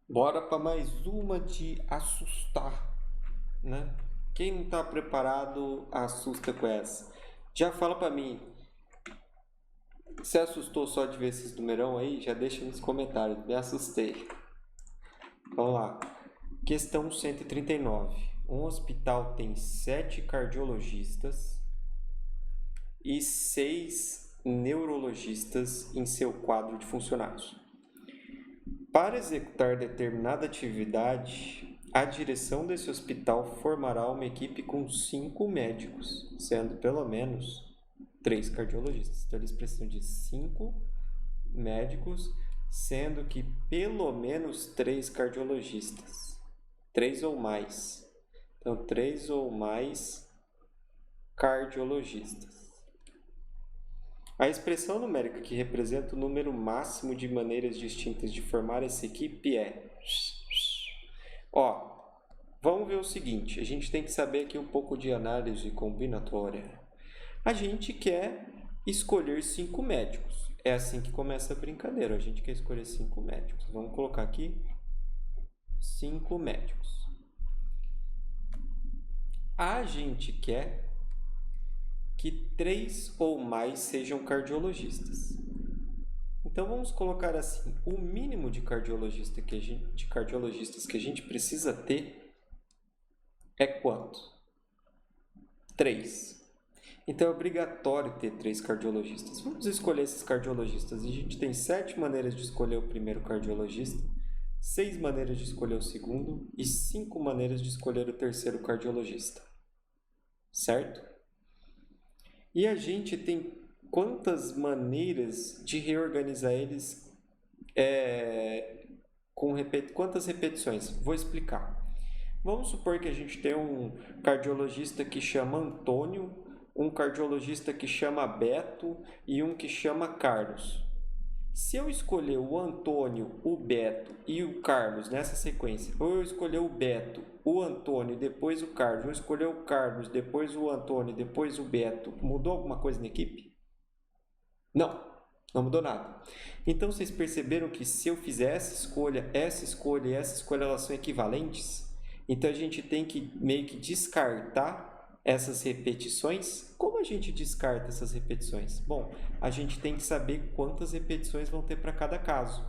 Bora para mais uma de assustar, né? Quem não está preparado assusta com essa. Já fala para mim, se assustou só de ver esses numerão aí? Já deixa nos comentários, me assustei. Vamos lá. Questão 139. Um hospital tem 7 cardiologistas e 6 neurologistas em seu quadro de funcionários. Para executar determinada atividade, a direção desse hospital formará uma equipe com 5 médicos, sendo pelo menos 3 cardiologistas. Então, eles precisam de 5 médicos, sendo que pelo menos 3 cardiologistas. 3 ou mais. Então, 3 ou mais cardiologistas. A expressão numérica que representa o número máximo de maneiras distintas de formar essa equipe é... Ó, vamos ver o seguinte, a gente tem que saber aqui um pouco de análise combinatória. A gente quer escolher 5 médicos. É assim que começa a brincadeira, a gente quer escolher 5 médicos. Vamos colocar aqui 5 médicos. A gente quer que 3 ou mais sejam cardiologistas. Então vamos colocar assim, o mínimo de cardiologistas que a gente precisa ter é quanto? 3. Então é obrigatório ter 3 cardiologistas. Vamos escolher esses cardiologistas. A gente tem 7 maneiras de escolher o primeiro cardiologista, 6 maneiras de escolher o segundo e 5 maneiras de escolher o terceiro cardiologista. Certo? E a gente tem quantas maneiras de reorganizar eles quantas repetições? Vou explicar. Vamos supor que a gente tem um cardiologista que chama Antônio, um cardiologista que chama Beto e um que chama Carlos. Se eu escolher o Antônio, o Beto e o Carlos nessa sequência, ou eu escolher o Beto, o Antônio e depois o Carlos, ou eu escolher o Carlos, depois o Antônio e depois o Beto, mudou alguma coisa na equipe? Não, não mudou nada. Então vocês perceberam que se eu fizer essa escolha e essa escolha, elas são equivalentes? Então a gente tem que meio que descartar essas repetições. Como a gente descarta essas repetições? Bom, a gente tem que saber quantas repetições vão ter para cada caso.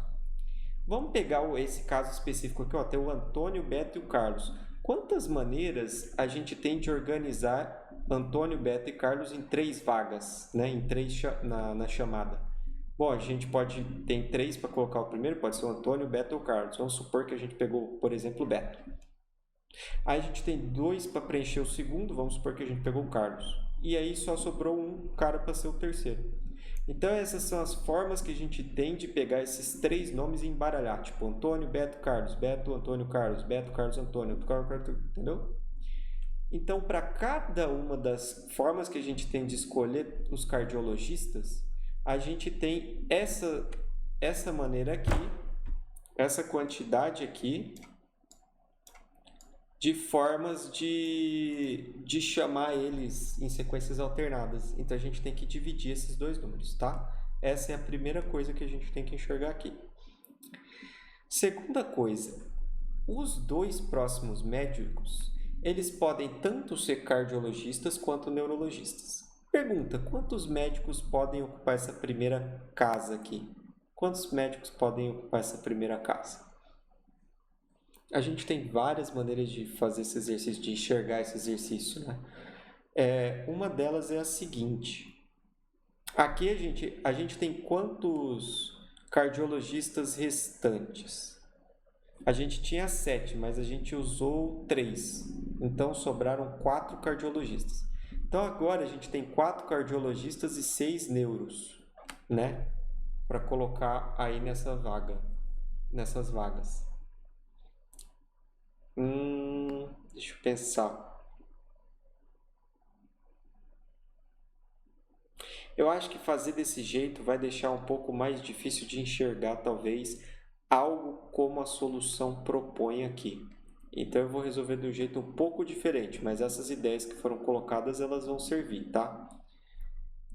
Vamos pegar esse caso específico aqui, ó, tem o Antônio, o Beto e o Carlos. Quantas maneiras a gente tem de organizar Antônio, Beto e Carlos em 3 vagas, né? Em 3 na chamada? Bom, a gente tem 3 para colocar o primeiro, pode ser o Antônio, o Beto ou o Carlos. Vamos supor que a gente pegou, por exemplo, o Beto. Aí a gente tem 2 para preencher o segundo, vamos supor que a gente pegou o Carlos. E aí só sobrou um cara para ser o terceiro. Então essas são as formas que a gente tem de pegar esses 3 nomes e embaralhar. Tipo, Antônio, Beto, Carlos, Beto, Antônio, Carlos, Beto, Carlos, Antônio, Carlos, entendeu? Então, para cada uma das formas que a gente tem de escolher os cardiologistas, a gente tem essa maneira aqui, essa quantidade aqui de formas de chamar eles em sequências alternadas. Então a gente tem que dividir esses dois números, tá? Essa é a primeira coisa que a gente tem que enxergar aqui. Segunda coisa, os 2 próximos médicos, eles podem tanto ser cardiologistas quanto neurologistas. Pergunta, quantos médicos podem ocupar essa primeira casa aqui? Quantos médicos podem ocupar essa primeira casa? A gente tem várias maneiras de fazer esse exercício, de enxergar esse exercício, né? Uma delas é a seguinte. Aqui a gente tem quantos cardiologistas restantes? A gente tinha 7, mas a gente usou 3. Então sobraram 4 cardiologistas. Então agora a gente tem 4 cardiologistas e 6 neuros, né? Para colocar aí nessas vagas. Deixa eu pensar. Eu acho que fazer desse jeito vai deixar um pouco mais difícil de enxergar, talvez, algo como a solução propõe aqui. Então eu vou resolver de um jeito um pouco diferente, mas essas ideias que foram colocadas, elas vão servir, tá?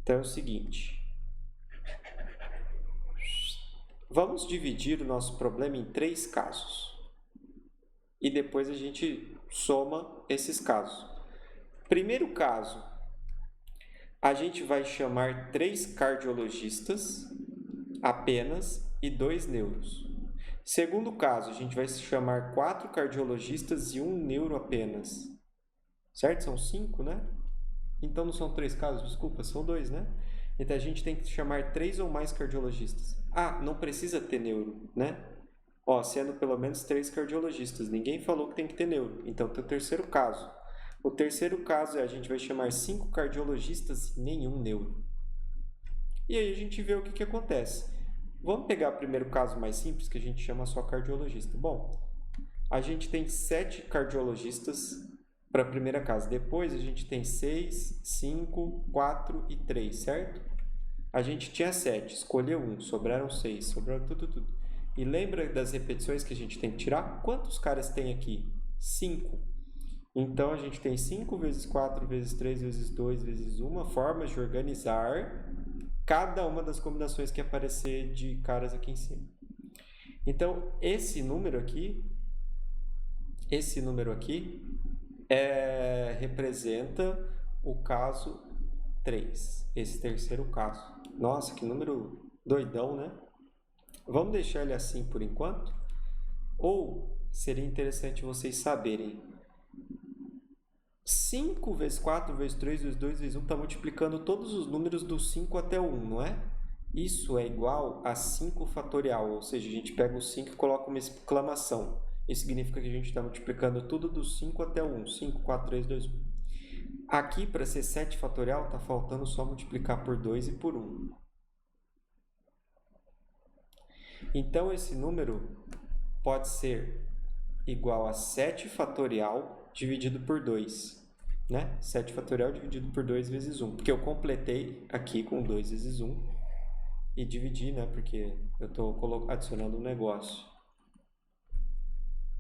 Então é o seguinte. Vamos dividir o nosso problema em 3 casos. E depois a gente soma esses casos. Primeiro caso, a gente vai chamar 3 cardiologistas apenas e 2 neuros. Segundo caso, a gente vai chamar 4 cardiologistas e 1 neuro apenas. Certo? São 5, né? Então não são 3 casos, desculpa, são 2, né? Então a gente tem que chamar 3 ou mais cardiologistas. Ah, não precisa ter neuro, né? Ó, sendo pelo menos 3 cardiologistas. Ninguém falou que tem que ter neuro. Então tem o terceiro caso. O terceiro caso é a gente vai chamar 5 cardiologistas e nenhum neuro. E aí a gente vê o que acontece. Vamos pegar o primeiro caso mais simples, que a gente chama só cardiologista. Bom, a gente tem 7 cardiologistas para a primeira casa. Depois a gente tem 6, 5, 4 e 3, certo? A gente tinha 7, escolheu 1, sobraram 6, sobraram tudo. E lembra das repetições que a gente tem que tirar? Quantos caras tem aqui? 5. Então a gente tem 5 vezes 4 vezes 3 vezes 2 vezes 1 formas de organizar cada uma das combinações que aparecer de caras aqui em cima. Então esse número aqui representa o caso 3, esse terceiro caso. Nossa, que número doidão, né? Vamos deixar ele assim por enquanto? Ou seria interessante vocês saberem, 5 vezes 4 vezes 3 vezes 2 vezes 1 está multiplicando todos os números do 5 até o 1, não é? Isso é igual a 5 fatorial, ou seja, a gente pega o 5 e coloca uma exclamação. Isso significa que a gente está multiplicando tudo do 5 até o 1. 5, 4, 3, 2, 1. Aqui, para ser 7 fatorial, está faltando só multiplicar por 2 e por 1. Então, esse número pode ser igual a 7 fatorial dividido por 2. Né? 7 fatorial dividido por 2 vezes 1. Porque eu completei aqui com 2 vezes 1 e dividi, né? Porque eu estou adicionando um negócio.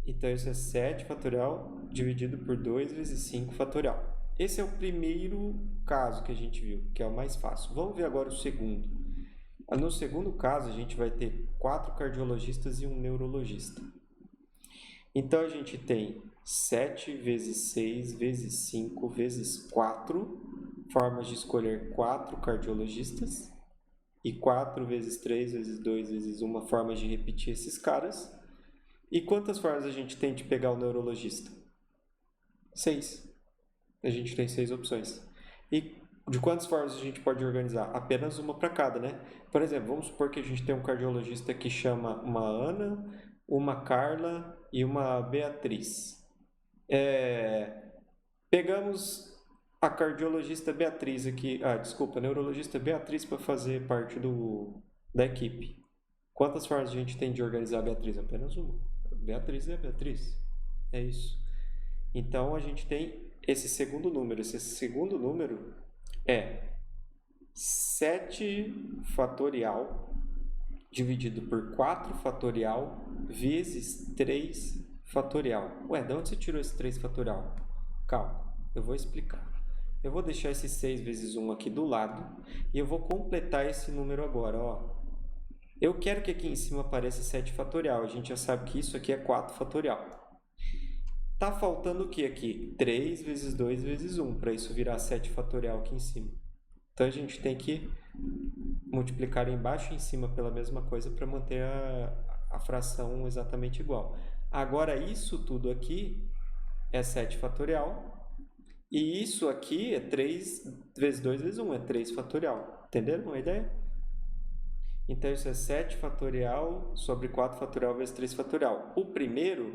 Então, isso é 7 fatorial dividido por 2 vezes 5 fatorial. Esse é o primeiro caso que a gente viu, que é o mais fácil. Vamos ver agora o segundo. No segundo caso, a gente vai ter 4 cardiologistas e 1 neurologista. Então, a gente tem 7 vezes 6 vezes 5 vezes 4 formas de escolher 4 cardiologistas e 4 vezes 3 vezes 2 vezes 1 formas de repetir esses caras. E quantas formas a gente tem de pegar o neurologista? 6. A gente tem 6 opções. E de quantas formas a gente pode organizar? Apenas uma para cada, né? Por exemplo, vamos supor que a gente tem um cardiologista que chama uma Ana, uma Carla e uma Beatriz. Pegamos a cardiologista Beatriz aqui, a neurologista Beatriz para fazer parte da equipe. Quantas formas a gente tem de organizar a Beatriz? Apenas uma. Beatriz é Beatriz. É isso. Então, a gente tem esse segundo número. Esse segundo número é 7 fatorial dividido por 4 fatorial vezes 3 fatorial. Ué, de onde você tirou esse 3 fatorial? Calma, eu vou explicar. Eu vou deixar esse 6 vezes 1 aqui do lado e eu vou completar esse número agora, ó. Eu quero que aqui em cima apareça 7 fatorial. A gente já sabe que isso aqui é 4 fatorial. Tá faltando o que aqui? 3 vezes 2 vezes 1, para isso virar 7 fatorial aqui em cima. Então, a gente tem que multiplicar embaixo e em cima pela mesma coisa para manter a fração exatamente igual. Agora, isso tudo aqui é 7 fatorial. E isso aqui é 3 vezes 2 vezes 1, é 3 fatorial. Entenderam a ideia? Então, isso é 7 fatorial sobre 4 fatorial vezes 3 fatorial. O primeiro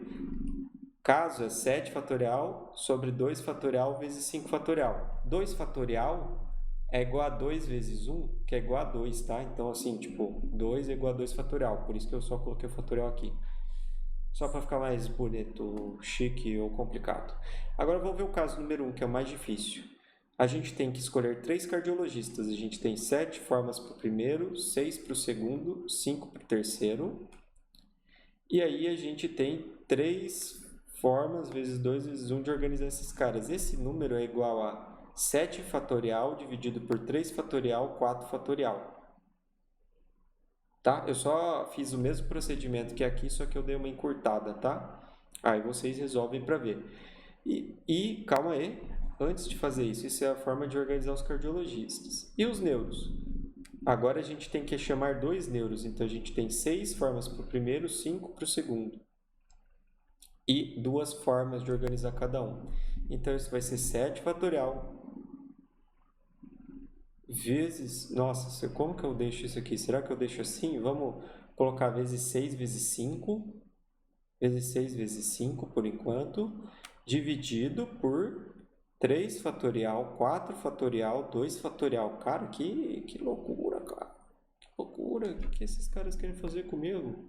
caso é 7 fatorial sobre 2 fatorial vezes 5 fatorial. 2 fatorial é igual a 2 vezes 1, que é igual a 2, tá? Então, assim, tipo, 2 é igual a 2 fatorial. Por isso que eu só coloquei o fatorial aqui. Só para ficar mais bonito, chique ou complicado. Agora, vamos ver o caso número 1, que é o mais difícil. A gente tem que escolher 3 cardiologistas. A gente tem 7 formas para o primeiro, 6 para o segundo, 5 para o terceiro. E aí a gente tem 3 formas vezes 2 vezes 1 de organizar esses caras. Esse número é igual a 7 fatorial dividido por 3 fatorial, 4 fatorial. tá? Eu só fiz o mesmo procedimento que aqui, só que eu dei uma encurtada, tá? Aí vocês resolvem para ver. E calma aí, antes de fazer isso é a forma de organizar os cardiologistas. E os neuros? Agora a gente tem que chamar 2 neuros, então a gente tem 6 formas para o primeiro, 5 para o segundo. E 2 formas de organizar cada um. Então isso vai ser 7 fatorial vezes... Nossa, como que eu deixo isso aqui? Será que eu deixo assim? Vamos colocar vezes 6 vezes 5, vezes 6 vezes 5 por enquanto, dividido por 3 fatorial, 4 fatorial, 2 fatorial. Cara, que loucura, cara. Que loucura. O que esses caras querem fazer comigo?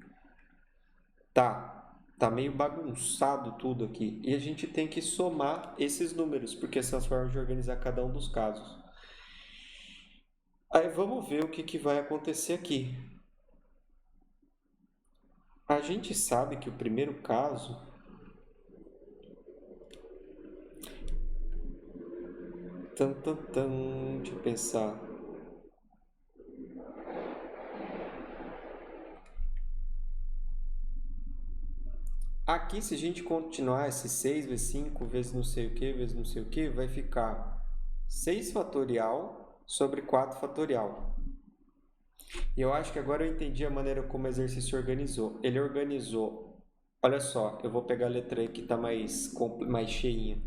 Tá meio bagunçado tudo aqui. E a gente tem que somar esses números, porque são as formas de organizar cada um dos casos. Aí vamos ver o que vai acontecer aqui. A gente sabe que o primeiro caso... Deixa eu pensar. Aqui, se a gente continuar esse 6 vezes 5 vezes não sei o que, vezes não sei o que, vai ficar 6 fatorial sobre 4 fatorial. E eu acho que agora eu entendi a maneira como o exercício organizou. Ele organizou... Olha só, eu vou pegar a letra E que está mais cheinha.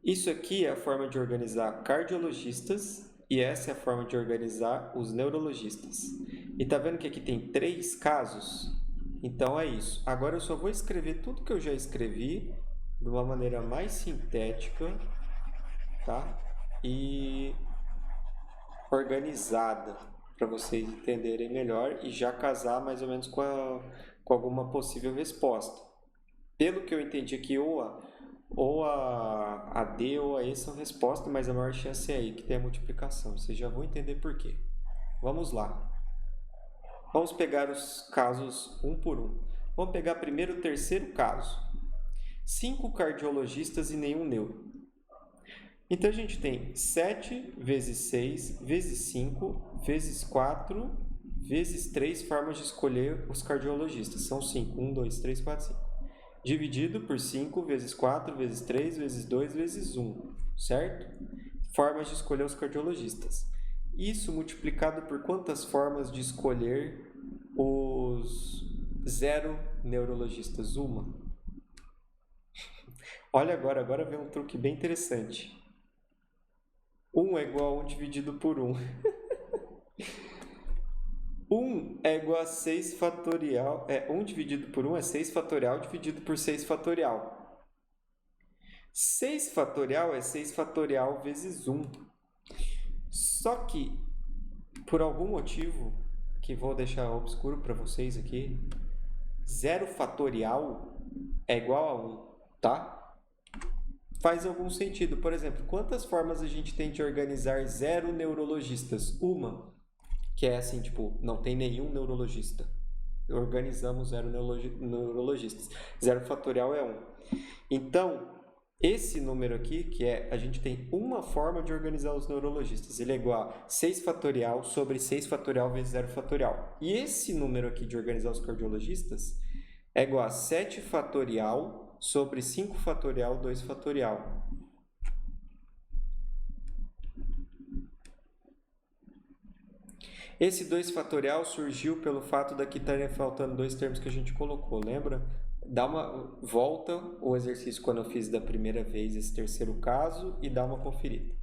Isso aqui é a forma de organizar cardiologistas e essa é a forma de organizar os neurologistas. E tá vendo que aqui tem 3 casos? Então é isso. Agora eu só vou escrever tudo que eu já escrevi de uma maneira mais sintética, tá? E organizada, para vocês entenderem melhor e já casar mais ou menos com alguma possível resposta. Pelo que eu entendi aqui, ou a D ou a E são respostas, mas a maior chance é aí que tem a multiplicação. Vocês já vão entender por quê. Vamos lá. Vamos pegar os casos um por um. Vamos pegar primeiro o terceiro caso. 5 cardiologistas e nenhum neuro. Então a gente tem 7 vezes 6 vezes 5 vezes 4 vezes 3 formas de escolher os cardiologistas. São 5. 1, 2, 3, 4, 5. Dividido por 5 vezes 4 vezes 3 vezes 2 vezes 1. Certo? Formas de escolher os cardiologistas. Isso multiplicado por quantas formas de escolher os 0 neurologistas? Uma. Olha agora vem um truque bem interessante. 1 é igual a 1 dividido por 1. 1 é igual a 6 fatorial. 1 dividido por 1 é 6 fatorial dividido por 6 fatorial. 6 fatorial é 6 fatorial vezes 1. Só que, por algum motivo, que vou deixar obscuro para vocês aqui, 0 fatorial é igual a 1, tá? Faz algum sentido. Por exemplo, quantas formas a gente tem de organizar 0 neurologistas? Uma, que é assim, tipo, não tem nenhum neurologista. Organizamos 0 neurologistas. 0 fatorial é 1. Então, esse número aqui, que é, a gente tem uma forma de organizar os neurologistas. Ele é igual a 6 fatorial sobre 6 fatorial vezes 0 fatorial. E esse número aqui de organizar os cardiologistas é igual a 7 fatorial sobre 5 fatorial 2 fatorial. Esse 2 fatorial surgiu pelo fato daqui estarem faltando 2 termos que a gente colocou, lembra? Volta o exercício quando eu fiz da primeira vez esse terceiro caso e dá uma conferida.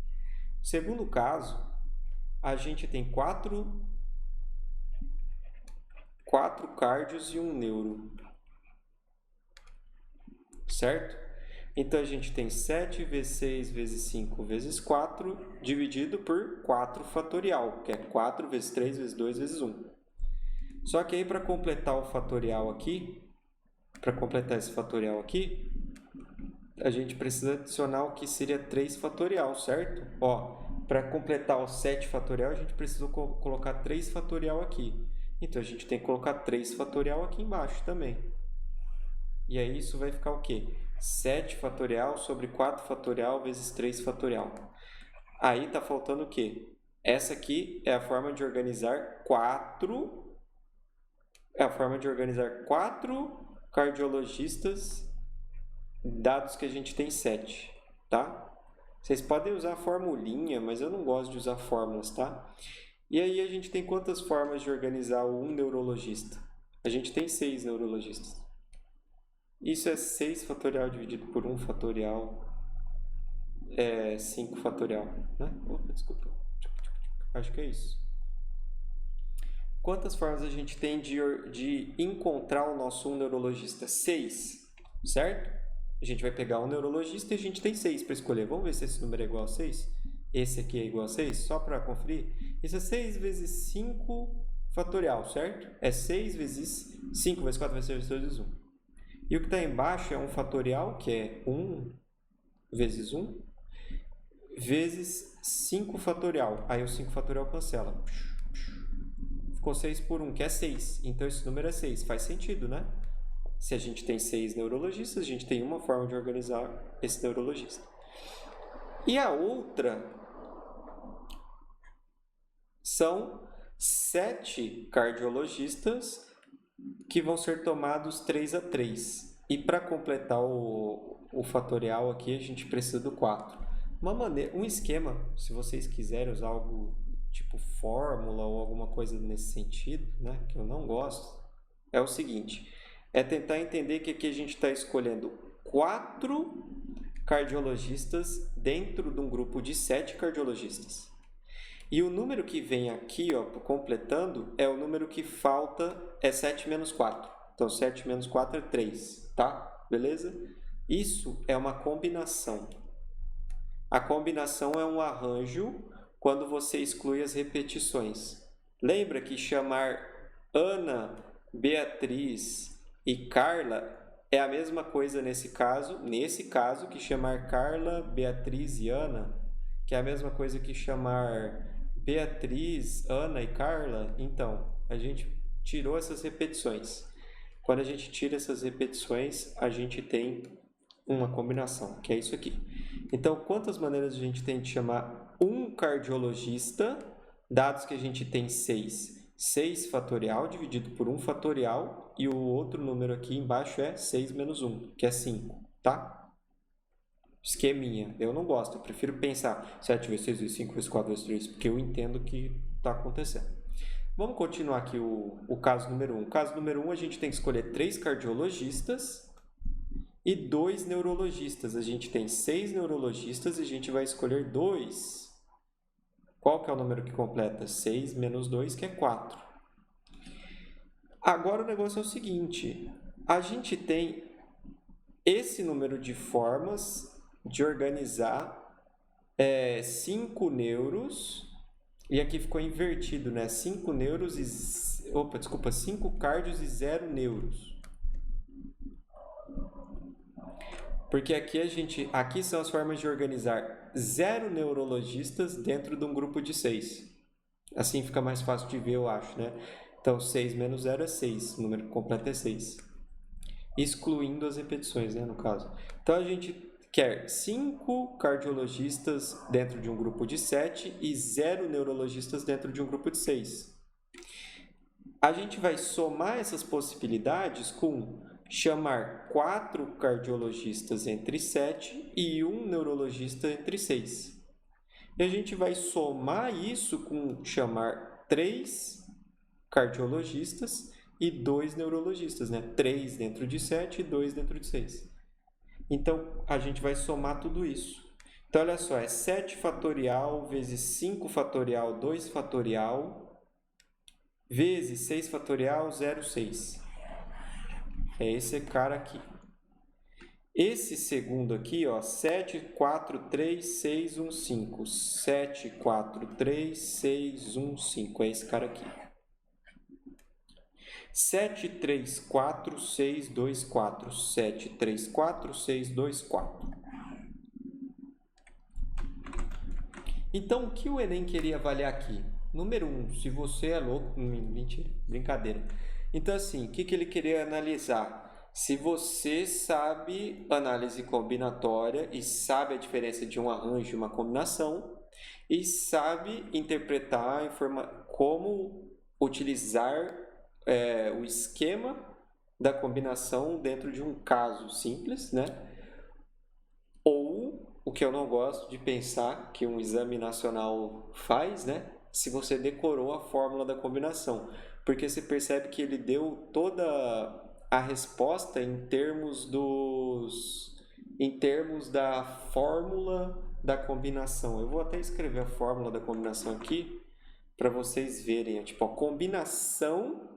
Segundo caso, a gente tem 4 cardios e um neuro. Certo? Então, a gente tem 7 vezes 6 vezes 5 vezes 4 dividido por 4 fatorial, que é 4 vezes 3 vezes 2 vezes 1. Só que aí, para completar o fatorial aqui, para completar esse fatorial aqui, a gente precisa adicionar o que seria 3 fatorial, certo? Para completar o 7 fatorial, a gente precisa colocar 3 fatorial aqui. Então, a gente tem que colocar 3 fatorial aqui embaixo também. E aí, isso vai ficar o quê? 7 fatorial sobre 4 fatorial vezes 3 fatorial. Aí, está faltando o quê? Essa aqui é a forma de organizar 4 É a forma de organizar 4 cardiologistas, dados que a gente tem 7, tá? Vocês podem usar a formulinha, mas eu não gosto de usar fórmulas, tá? E aí a gente tem quantas formas de organizar um neurologista? A gente tem 6 neurologistas. Isso é 6 fatorial dividido por 1 fatorial, é 5 fatorial, né? Opa, desculpa. Acho que é isso. Quantas formas a gente tem de encontrar o nosso um neurologista? 6, certo? A gente vai pegar um neurologista e a gente tem 6 para escolher. Vamos ver se esse número é igual a 6? Esse aqui é igual a 6? Só para conferir. Isso é 6 vezes 5 fatorial, certo? É 6 vezes 5 vezes 4 vezes 6 vezes 1. E o que está embaixo é um fatorial, que é 1 vezes 1, vezes 5 fatorial. Aí o 5 fatorial cancela. Ficou 6 por 1, que é 6. Então, esse número é 6. Faz sentido, né? Se a gente tem 6 neurologistas, a gente tem uma forma de organizar esse neurologista. E a outra são 7 cardiologistas que vão ser tomados 3 a 3. E para completar o fatorial aqui, a gente precisa do 4. Um esquema, se vocês quiserem usar algo tipo fórmula ou alguma coisa nesse sentido, né, que eu não gosto, é o seguinte, é tentar entender que aqui a gente está escolhendo 4 cardiologistas dentro de um grupo de 7 cardiologistas. E o número que vem aqui, ó, completando, é o número que falta, é 7 menos 4. Então, 7 menos 4 é 3, tá? Beleza? Isso é uma combinação. A combinação é um arranjo quando você exclui as repetições. Lembra que chamar Ana, Beatriz e Carla é a mesma coisa nesse caso que chamar Carla, Beatriz e Ana, que é a mesma coisa que chamar Beatriz, Ana e Carla? Então, a gente tirou essas repetições. Quando a gente tira essas repetições, a gente tem uma combinação, que é isso aqui. Então, quantas maneiras a gente tem de chamar um cardiologista, dados que a gente tem 6? 6 fatorial dividido por 1 fatorial, e o outro número aqui embaixo é 6 menos 1, que é 5, tá? Esqueminha. Eu não gosto, eu prefiro pensar 7 vezes 6 vezes 5 vezes 4 vezes 3, porque eu entendo o que está acontecendo. Vamos continuar aqui o caso número 1. Caso número 1, a gente tem que escolher 3 cardiologistas e 2 neurologistas. A gente tem 6 neurologistas e a gente vai escolher 2. Qual que é o número que completa? 6 menos 2, que é 4. Agora o negócio é o seguinte, a gente tem esse número de formas de organizar 5 neuros, e aqui ficou invertido, né? 5 neuros e... 5 cardios e 0 neuros. Porque aqui são as formas de organizar 0 neurologistas dentro de um grupo de 6. Assim fica mais fácil de ver, eu acho, né? Então, 6 menos 0 é 6, o número completo é 6. Excluindo as repetições, né, no caso. Então, a gente quer 5 cardiologistas dentro de um grupo de 7 e 0 neurologistas dentro de um grupo de 6. A gente vai somar essas possibilidades com chamar 4 cardiologistas entre 7 e 1 neurologista entre 6. E a gente vai somar isso com chamar 3 cardiologistas e 2 neurologistas, né? 3 dentro de 7 e 2 dentro de 6. Então, a gente vai somar tudo isso. Então, olha só, é 7 fatorial vezes 5 fatorial, 2 fatorial, vezes 6 fatorial, 0,6. É esse cara aqui. Esse segundo aqui, ó, 7, 4, 3, 6, 1, 5. 7, 4, 3, 6, 1, 5. É esse cara aqui. 7, 3, 4, 6, 2, 4. 7, 3, 4, 6, 2, 4. Então, o que o Enem queria avaliar aqui? Número 1, se você é louco... Mentira, brincadeira. Então, assim, o que ele queria analisar? Se você sabe análise combinatória e sabe a diferença de um arranjo e uma combinação e sabe interpretar como utilizar o esquema da combinação dentro de um caso simples, né? Ou o que eu não gosto de pensar que um exame nacional faz, né? Se você decorou a fórmula da combinação, porque você percebe que ele deu toda a resposta em termos da fórmula da combinação. Eu vou até escrever a fórmula da combinação aqui para vocês verem. Tipo, a combinação.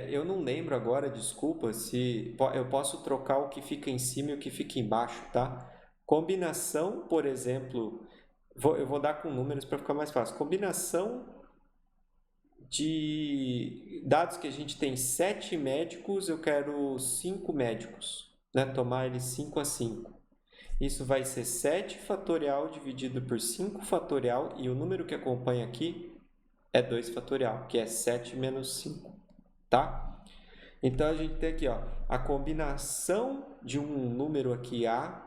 Eu não lembro agora, desculpa, se eu posso trocar o que fica em cima e o que fica embaixo, tá? Combinação, por exemplo, eu vou dar com números para ficar mais fácil. Combinação de dados que a gente tem 7 médicos, eu quero 5 médicos, né? Tomar eles 5 a 5. Isso vai ser 7 fatorial dividido por 5 fatorial, e o número que acompanha aqui é 2 fatorial, que é 7 menos 5, tá? Então, a gente tem aqui, ó, a combinação de um número aqui A,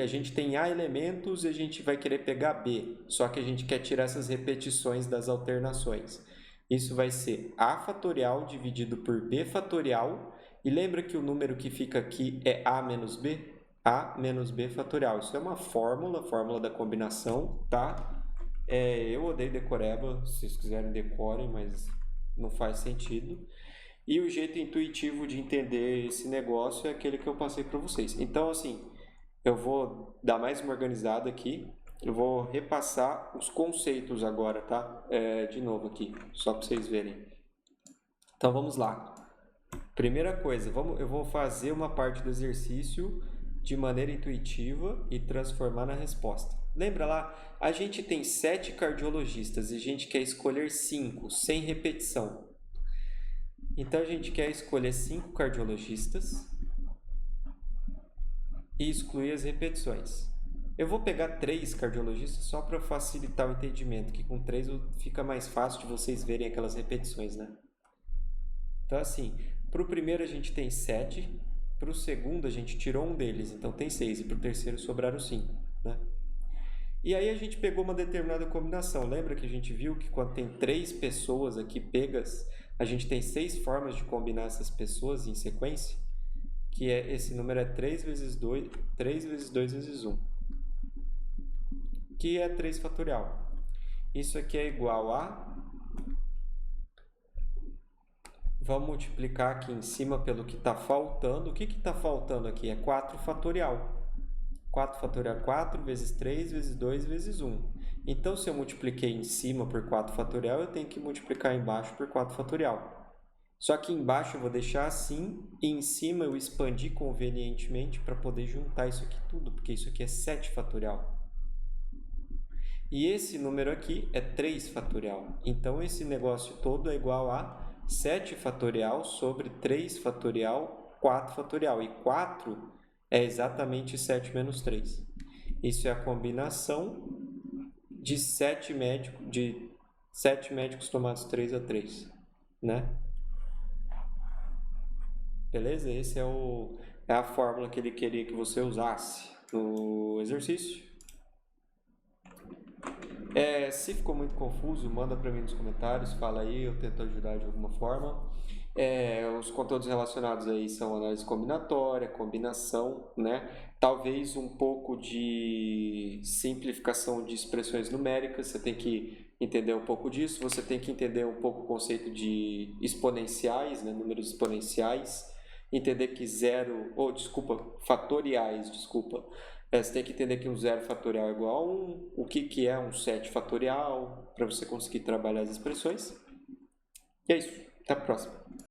a gente tem A elementos e a gente vai querer pegar B, só que a gente quer tirar essas repetições das alternações. Isso vai ser A fatorial dividido por B fatorial, e lembra que o número que fica aqui é A menos B? A menos B fatorial. Isso é uma fórmula da combinação, tá? Eu odeio decoreba, se vocês quiserem decorem, mas não faz sentido. E o jeito intuitivo de entender esse negócio é aquele que eu passei para vocês. Então, assim, eu vou dar mais uma organizada aqui. Eu vou repassar os conceitos agora, tá? De novo aqui, só para vocês verem. Então, vamos lá. Primeira coisa, eu vou fazer uma parte do exercício de maneira intuitiva e transformar na resposta. Lembra lá? A gente tem 7 cardiologistas e a gente quer escolher 5, sem repetição. Então, a gente quer escolher 5 cardiologistas e excluir as repetições. Eu vou pegar 3 cardiologistas só para facilitar o entendimento, que com 3 fica mais fácil de vocês verem aquelas repetições, né? Então, assim, para o primeiro a gente tem 7, para o segundo a gente tirou um deles, então tem 6, e para o terceiro sobraram 5, né? E aí a gente pegou uma determinada combinação. Lembra que a gente viu que quando tem 3 pessoas aqui pegas, a gente tem 6 formas de combinar essas pessoas em sequência? Que esse número é 3 vezes 2, 3 vezes 2 vezes 1, que é 3 fatorial. Isso aqui é igual a... Vamos multiplicar aqui em cima pelo que está faltando. O que está faltando aqui? É 4 fatorial. 4 fatorial é 4 vezes 3 vezes 2 vezes 1. Então, se eu multipliquei em cima por 4 fatorial, eu tenho que multiplicar embaixo por 4 fatorial. Só que embaixo eu vou deixar assim, e em cima eu expandi convenientemente para poder juntar isso aqui tudo, porque isso aqui é 7 fatorial. E esse número aqui é 3 fatorial. Então, esse negócio todo é igual a 7 fatorial sobre 3 fatorial, 4 fatorial. E 4 é exatamente 7 menos 3. Isso é a combinação de 7 médicos tomados 3 a 3, né? Beleza? Essa é a fórmula que ele queria que você usasse no exercício. Se ficou muito confuso, manda para mim nos comentários, fala aí, eu tento ajudar de alguma forma. Os conteúdos relacionados aí são análise combinatória, combinação, né? Talvez um pouco de simplificação de expressões numéricas, você tem que entender um pouco disso, você tem que entender um pouco o conceito de exponenciais, né? Números exponenciais, entender que fatoriais, você tem que entender que um 0 fatorial é igual a 1, o que é um 7 fatorial, para você conseguir trabalhar as expressões. E é isso, até a próxima.